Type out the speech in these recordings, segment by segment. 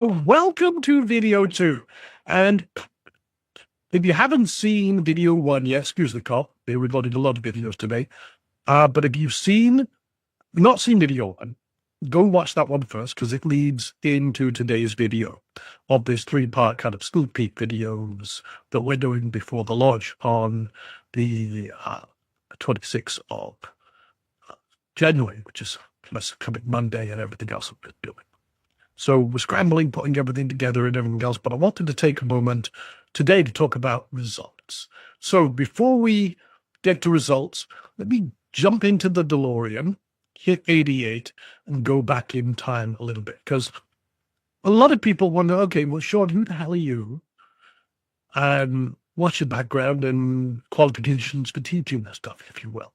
Welcome to video 2. And if you haven't seen video 1 yet, excuse the call, they recorded a lot of videos today. But if you've not seen video 1, go watch that one first because it leads into today's video of this 3-part kind of school peek videos that we're doing before the launch on the 26th of January, which is coming Monday and everything else we're doing. So we're scrambling, putting everything together and everything else, but I wanted to take a moment today to talk about results. So before we get to results, let me jump into the DeLorean, hit 88, and go back in time a little bit. Because a lot of people wonder, okay, well, Sean, who the hell are you? And what's your background and qualifications for teaching this stuff, if you will?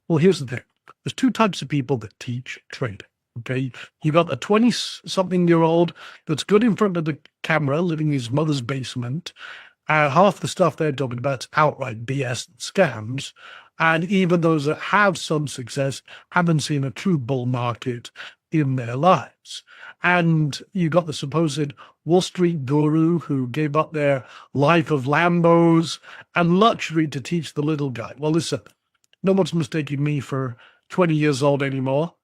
Well, here's the thing. There's 2 types of people that teach trading. Okay, you got a 20-something-year-old that's good in front of the camera, living in his mother's basement. Half the stuff they're talking about is outright BS and scams. And even those that have some success haven't seen a true bull market in their lives. And you got the supposed Wall Street guru who gave up their life of Lambos and luxury to teach the little guy. Well, listen, no one's mistaking me for 20 years old anymore.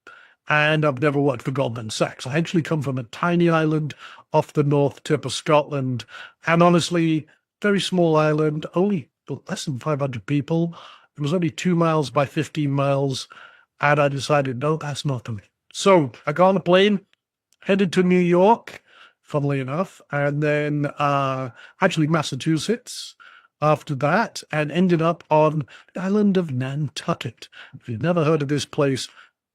And I've never worked for Goldman Sachs. I actually come from a tiny island off the north tip of Scotland. And honestly, very small island, only less than 500 people. It was only 2 miles by 15 miles. And I decided, no, that's not for me. So I got on a plane, headed to New York, funnily enough, and then actually Massachusetts after that, and ended up on the island of Nantucket. If you've never heard of this place,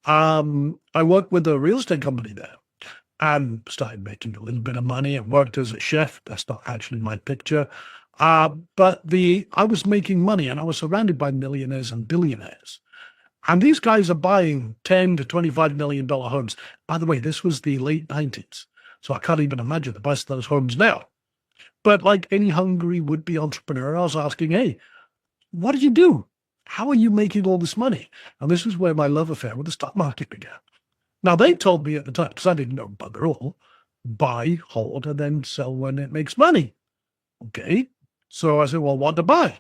I worked with a real estate company there and started making a little bit of money and worked as a chef. That's not actually my picture. But I was making money and I was surrounded by millionaires and billionaires. And these guys are buying $10 to $25 million homes. By the way, this was the late 90s. So I can't even imagine the price of those homes now. But like any hungry would-be entrepreneur, I was asking, hey, what did you do? How are you making all this money? And this is where my love affair with the stock market began. Now, they told me at the time, because I didn't know bugger all, buy, hold, and then sell when it makes money. Okay. So I said, well, what to buy?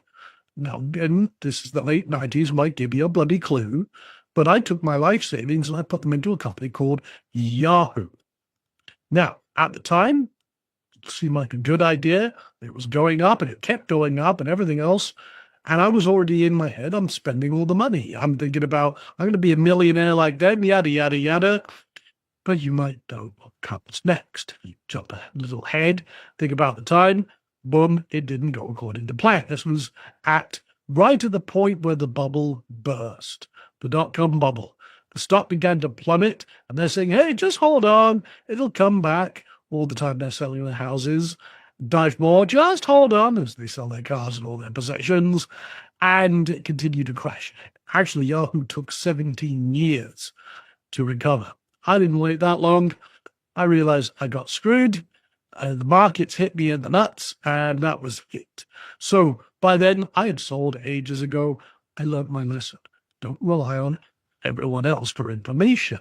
Now, again, this is the late 90s, might give you a bloody clue, but I took my life savings and I put them into a company called Yahoo. Now, at the time, it seemed like a good idea. It was going up and it kept going up and everything else. And I was already in my head, I'm spending all the money. I'm thinking about, I'm going to be a millionaire like them, yada, yada, yada. But you might know what comes next. You jump a little ahead, think about the time, boom, it didn't go according to plan. This was right at the point where the bubble burst, the dot-com bubble. The stock began to plummet, and they're saying, hey, just hold on, it'll come back. All the time they're selling their houses. Dive more, just hold on, as they sell their cars and all their possessions, and it continued to crash. Actually, Yahoo took 17 years to recover. I didn't wait that long. I realized I got screwed. The markets hit me in the nuts, and that was it. So by then, I had sold ages ago. I learned my lesson. Don't rely on everyone else for information.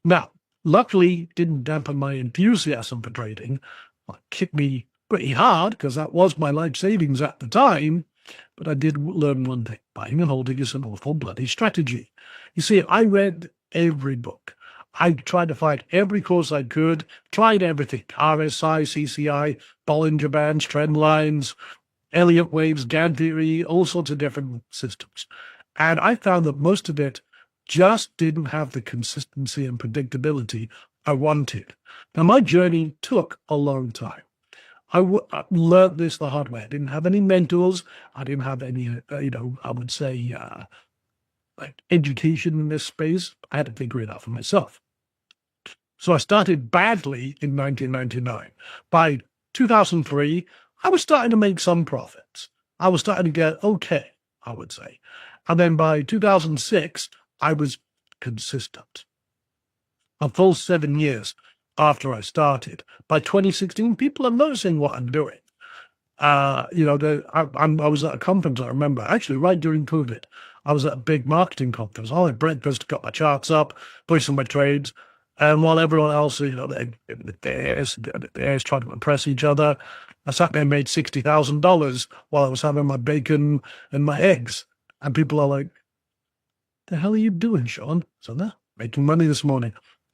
Now, luckily, didn't dampen my enthusiasm for trading. It kicked me pretty hard because that was my life savings at the time. But I did learn one thing. Buying and holding is an awful bloody strategy. You see, I read every book. I tried to find every course I could, tried everything. RSI, CCI, Bollinger Bands, trend lines, Elliott waves, Gann theory, all sorts of different systems. And I found that most of it just didn't have the consistency and predictability I wanted. Now, my journey took a long time. I learned this the hard way. I didn't have any mentors. I didn't have any, I would say, like education in this space. I had to figure it out for myself. So I started badly in 1999. By 2003, I was starting to make some profits. I was starting to get okay, I would say. And then by 2006, I was consistent. A full 7 years after I started. By 2016, people are noticing what I'm doing. I was at a conference, I remember, actually right during COVID. I was at a big marketing conference. I had breakfast, got my charts up, pushed some my trades. And while everyone else, they're trying to impress each other, I sat there and made $60,000 while I was having my bacon and my eggs. And people are like, the hell are you doing, Sean? So there, making money this morning.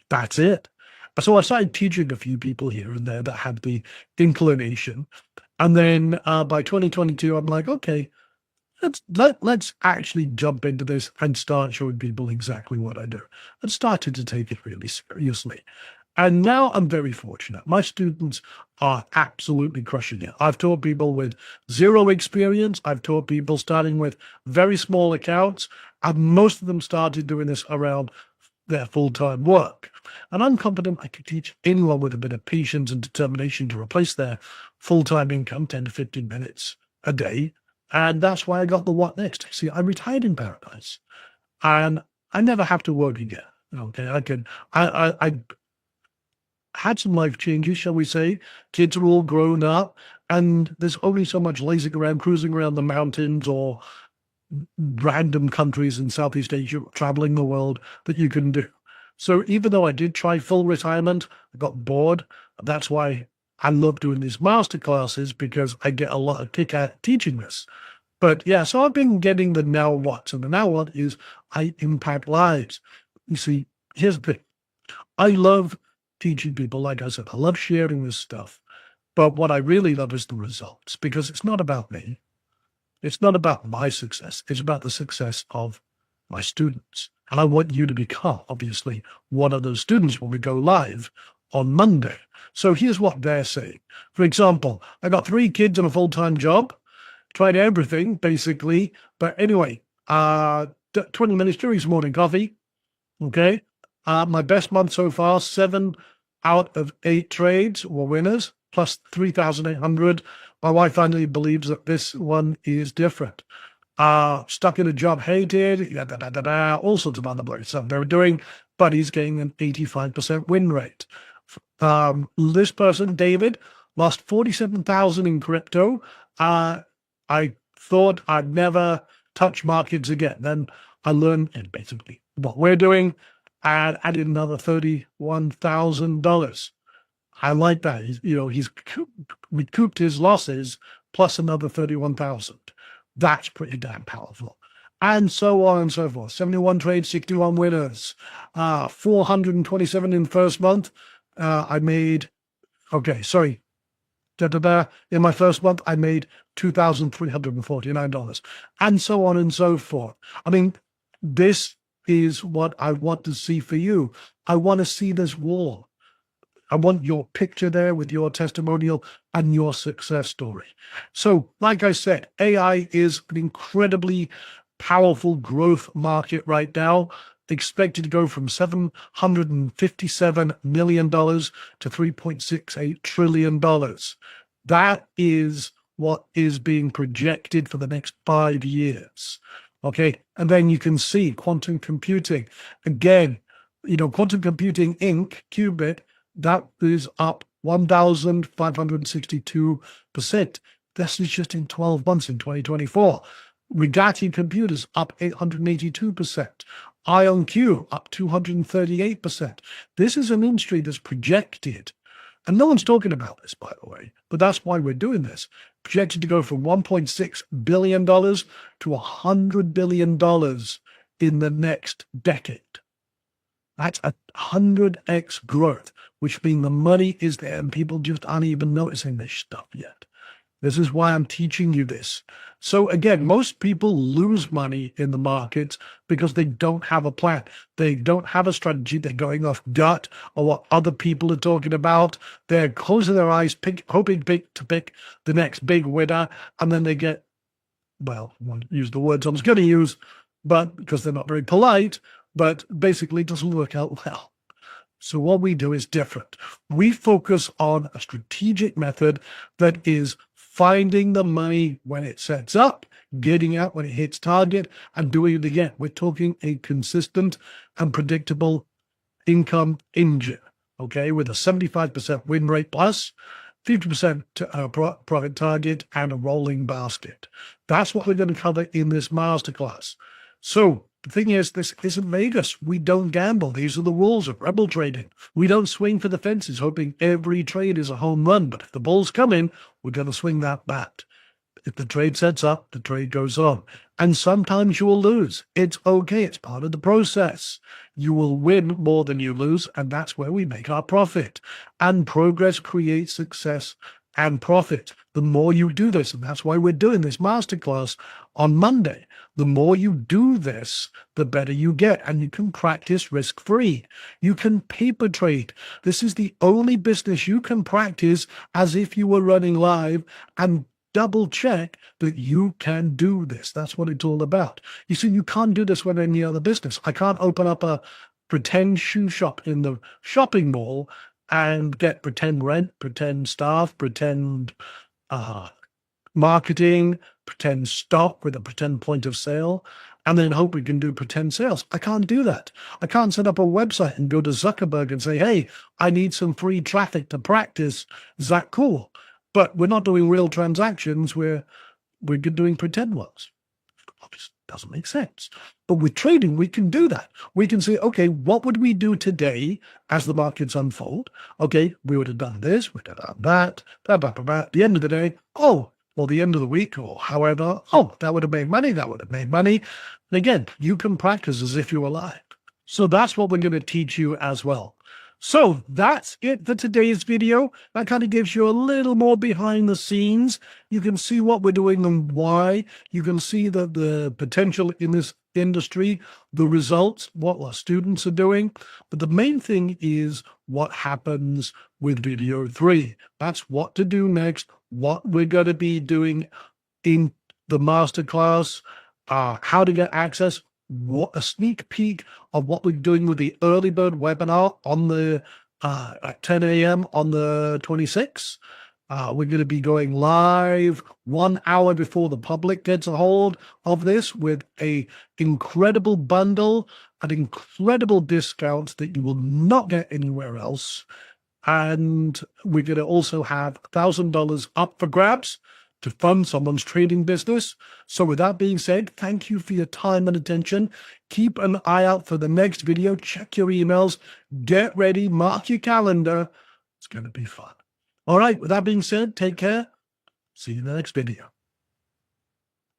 That's it. So I started teaching a few people here and there that had the inclination. And then by 2022, I'm like, okay, let's actually jump into this and start showing people exactly what I do. And started to take it really seriously. And now I'm very fortunate. My students are absolutely crushing it. I've taught people with zero experience. I've taught people starting with very small accounts. And most of them started doing this around their full-time work. And I'm confident I could teach anyone with a bit of patience and determination to replace their full-time income, 10 to 15 minutes a day. And that's why I got the what next. See, I retired in paradise. And I never have to work again. Okay, I had some life changes, shall we say. Kids are all grown up, and there's only so much lazing around, cruising around the mountains or random countries in Southeast Asia, traveling the world that you can do. So even though I did try full retirement, I got bored. That's why I love doing these master classes, because I get a lot of kick out teaching this. But yeah, so I've been getting the now what. And the now what is I impact lives. You see, here's the thing. I love teaching people. Like I said, I love sharing this stuff. But what I really love is the results, because it's not about me. It's not about my success. It's about the success of my students. And I want you to become, obviously, one of those students when we go live on Monday. So here's what they're saying. For example, I got 3 kids and a full-time job, tried everything, basically. But anyway, 20 minutes during his morning coffee. Okay. My best month so far, 7 out of 8 trades were winners, plus 3,800. My wife finally believes that this one is different. Stuck in a job, hated, all sorts of other bloody stuff they were doing, but he's getting an 85% win rate. This person, David, lost 47,000 in crypto. I thought I'd never touch markets again. Then I learned basically what we're doing and added another $31,000. I like that. He's recouped his losses plus another 31,000. That's pretty damn powerful. And so on and so forth. 71 trades, 61 winners, 427 in first month. I made, okay, sorry. In my first month, I made $2,349, and so on and so forth. I mean, this is what I want to see for you. I want to see this wall. I want your picture there with your testimonial and your success story. So, like I said, AI is an incredibly powerful growth market right now, expected to go from $757 million to $3.68 trillion. That is what is being projected for the next 5 years. Okay. And then you can see quantum computing. Again, Quantum Computing Inc., Qubit, that is up 1,562%. This is just in 12 months in 2024. Rigetti Computers up 882%. IonQ up 238%. This is an industry that's projected, and no one's talking about this, by the way, but that's why we're doing this, projected to go from $1.6 billion to $100 billion in the next decade. That's a 100x growth, which means the money is there and people just aren't even noticing this stuff yet. This is why I'm teaching you this. So again, most people lose money in the markets because they don't have a plan. They don't have a strategy. They're going off gut or what other people are talking about. They're closing their eyes, hoping to pick the next big winner. And then they get, well, I won't use the words I was going to use, but because they're not very polite, but basically it doesn't work out well. So what we do is different. We focus on a strategic method that is finding the money when it sets up, getting out when it hits target, and doing it again. We're talking a consistent and predictable income engine, okay, with a 75% win rate plus 50% profit target and a rolling basket. That's what we're going to cover in this masterclass. So The thing is, this isn't Vegas. We don't gamble. These are the rules of rebel trading. We don't swing for the fences hoping every trade is a home run. But if the ball's coming, we're going to swing that bat. If the trade sets up, the trade goes on. And sometimes you will lose. It's okay. It's part of the process. You will win more than you lose, and that's where we make our profit. And progress creates success and profit. The more you do this, and that's why we're doing this masterclass on Monday, the more you do this, the better you get, and you can practice risk-free. You can paper trade. This is the only business you can practice as if you were running live and double check that you can do this. That's what it's all about. You see, you can't do this with any other business. I can't open up a pretend shoe shop in the shopping mall and get pretend rent, pretend staff, pretend marketing, pretend stock with a pretend point of sale, and then hope we can do pretend sales. I can't do that. I can't set up a website and go to Zuckerberg and say, hey, I need some free traffic to practice. Is that cool? But we're not doing real transactions. We're doing pretend ones. Obviously, doesn't make sense. But with trading, we can do that. We can say, okay, what would we do today as the markets unfold? Okay, we would have done this, we would have done that, blah, blah, blah, blah. At the end of the day, or the end of the week, or however, that would have made money, that would have made money. And again, you can practice as if you were live. So that's what we're going to teach you as well. So that's it for today's video. That kind of gives you a little more behind the scenes. You can see what we're doing and why. You can see the potential in this industry, the results, what our students are doing. But the main thing is what happens with video 3. That's what to do next, what we're going to be doing in the masterclass, how to get access, what a sneak peek of what we're doing with the early bird webinar on the at 10 a.m. on the 26th. We're going to be going live 1 hour before the public gets a hold of this with a incredible bundle and incredible discounts that you will not get anywhere else. And we're going to also have $1,000 up for grabs to fund someone's trading business. So with that being said, thank you for your time and attention. Keep an eye out for the next video. Check your emails. Get ready. Mark your calendar. It's going to be fun. All right. With that being said, take care. See you in the next video.